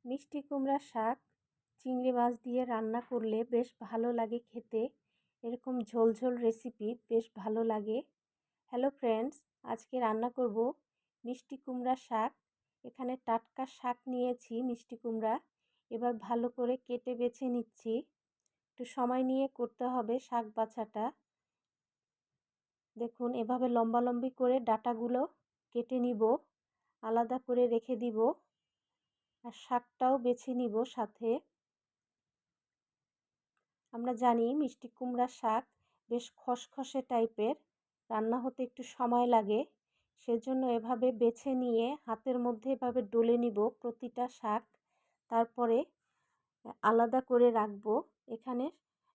মিষ্টি কুমড়ার শাক চিংড়ি মাছ দিয়ে রান্না করলে বেশ ভালো লাগে খেতে। এরকম ঝোল ঝোল রেসিপি বেশ ভালো লাগে। হ্যালো ফ্রেন্ডস, আজকে রান্না করব মিষ্টি কুমড়া শাক। এখানে টাটকা শাক নিয়েছি মিষ্টি কুমড়া। এবার ভালো করে কেটে বেছে নিচ্ছি। একটু সময় নিয়ে করতে হবে শাক বাছাটা। দেখুন এভাবে লম্বা লম্বি করে ডাঁটাগুলো কেটে নিব, আলাদা করে রেখে দিব। আর শাকটাও বেছে নিব সাথে। আমরা জানি মিষ্টি কুমড়ার শাক বেশ খসখসে টাইপের, রান্না হতে একটু সময় লাগে। সেজন্য এভাবে বেছে নিয়ে হাতের মধ্যে এভাবে ডলে নিব প্রতিটা শাক। তারপরে আলাদা করে রাখবো। এখানে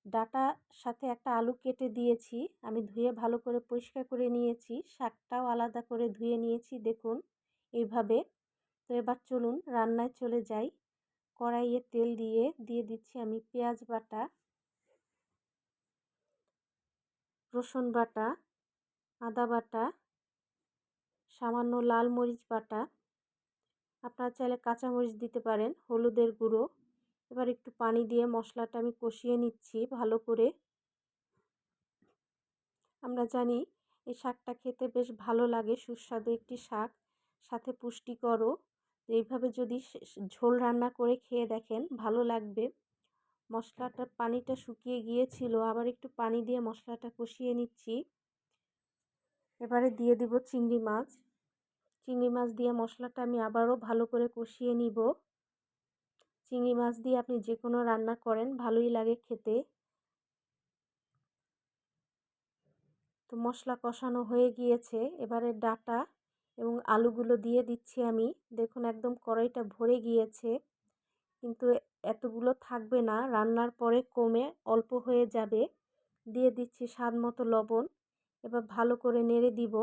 ডাঁটার সাথে একটা আলু কেটে দিয়েছি, আমি ধুয়ে ভালো করে পরিষ্কার করে নিয়েছি। শাকটাও আলাদা করে ধুয়ে নিয়েছি, দেখুন এইভাবে। তো এবার চলুন রান্নায় চলে যাই। কড়াইয়ে তেল দিয়ে দিচ্ছি আমি পেঁয়াজ বাটা, রসুন বাটা, আদা বাটা, সামান্য লাল মরিচ বাটা, আপনারা চাইলে কাঁচামরিচ দিতে পারেন, হলুদের গুঁড়ো। এবার একটু পানি দিয়ে মশলাটা আমি কষিয়ে নিচ্ছি ভালো করে। আমরা জানি এই শাকটা খেতে বেশ ভালো লাগে, সুস্বাদু একটি শাক, সাথে পুষ্টিকরও। এইভাবে যদি ঝোল রান্না করে খেয়ে দেখেন ভালো লাগবে। মশলাটার পানিটা শুকিয়ে গিয়েছিল, আবার একটু পানি দিয়ে মশলাটা কষিয়ে নিচ্ছি। এবারে দিয়ে দিব চিংড়ি মাছ। চিংড়ি মাছ দিয়ে মশলাটা আমি আবারও ভালো করে কষিয়ে নিব। চিংড়ি মাছ দিয়ে আপনি যে কোনো রান্না করেন ভালোই লাগে খেতে। তো মশলা কষানো হয়ে গিয়েছে, এবারে ডাঁটা এবং আলুগুলো দিয়ে দিচ্ছি আমি। দেখুন একদম কড়াইটা ভরে গিয়েছে, কিন্তু এতগুলো থাকবে না, রান্নার পরে কমে অল্প হয়ে যাবে। দিয়ে দিচ্ছি স্বাদ মতো লবণ। এবার ভালো করে নেড়ে দিব।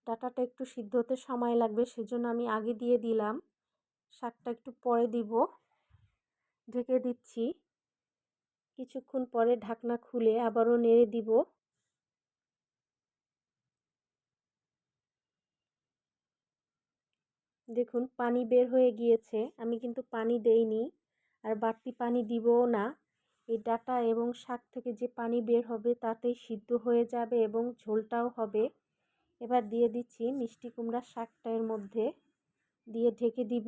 ডাঁটাটা একটু সিদ্ধ হতে সময় লাগবে, সেজন্য আমি আগে দিয়ে দিলাম। শাকটা একটু পরে দিব। ঢেকে দিচ্ছি। কিছুক্ষণ পরে ঢাকনা খুলে আবারও নেড়ে দিব। দেখুন পানি বের হয়ে গিয়েছে, আমি কিন্তু পানি দেইনি, আর বাড়তি পানি দিবও না। এই ডাঁটা এবং শাক থেকে যে পানি বের হবে তাতেই সিদ্ধ হয়ে যাবে এবং ঝোলটাও হবে। এবার দিয়ে দিচ্ছি মিষ্টি কুমড়ার শাকটা এর মধ্যে দিয়ে ঢেকে দিব।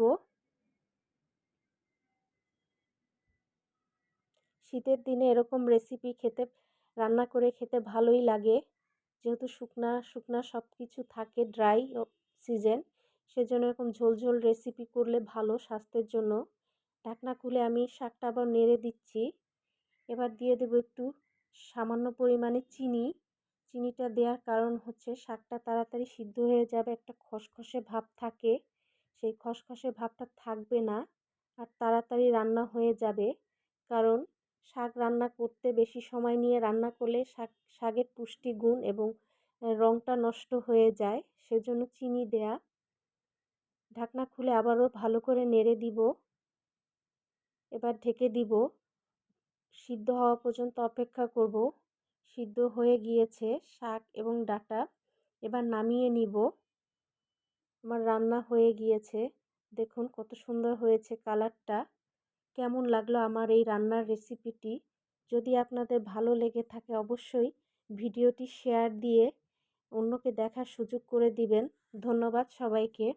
শীতের দিনে এরকম রেসিপি রান্না করে খেতে ভালোই লাগে, যেহেতু শুকনা শুকনা সব কিছু থাকে, ড্রাই সিজন, সেজন্য এরকম ঝোল ঝোল রেসিপি করলে ভালো স্বাস্থ্যের জন্য। ঢাকনা খুলে আমি শাকটা আবার নেড়ে দিচ্ছি। এবার দিয়ে দেবো একটু সামান্য পরিমাণে চিনি। চিনিটা দেওয়ার কারণ হচ্ছে শাকটা তাড়াতাড়ি সিদ্ধ হয়ে যাবে, একটা খসখসে ভাব থাকে, সেই খসখসে ভাবটা থাকবে না, আর তাড়াতাড়ি রান্না হয়ে যাবে। কারণ শাক রান্না করতে বেশি সময় নিয়ে রান্না করলে শাকের পুষ্টিগুণ এবং রঙটা নষ্ট হয়ে যায়, সেজন্য চিনি দেয়া। ঢাকনা খুলে আবারও ভালো করে নেড়ে দিব। এবার ঢেকে দিব, সিদ্ধ হওয়া পর্যন্ত অপেক্ষা করব। সিদ্ধ হয়ে গিয়েছে শাক এবং ডাঁটা, এবার নামিয়ে নিব। আমার রান্না হয়ে গিয়েছে, দেখুন কত সুন্দর হয়েছে কালারটা। কেমন লাগলো আমার এই রান্নার রেসিপিটি? যদি আপনাদের ভালো লেগে থাকে অবশ্যই ভিডিওটি শেয়ার দিয়ে অন্যকে দেখার সুযোগ করে দিবেন। ধন্যবাদ সবাইকে।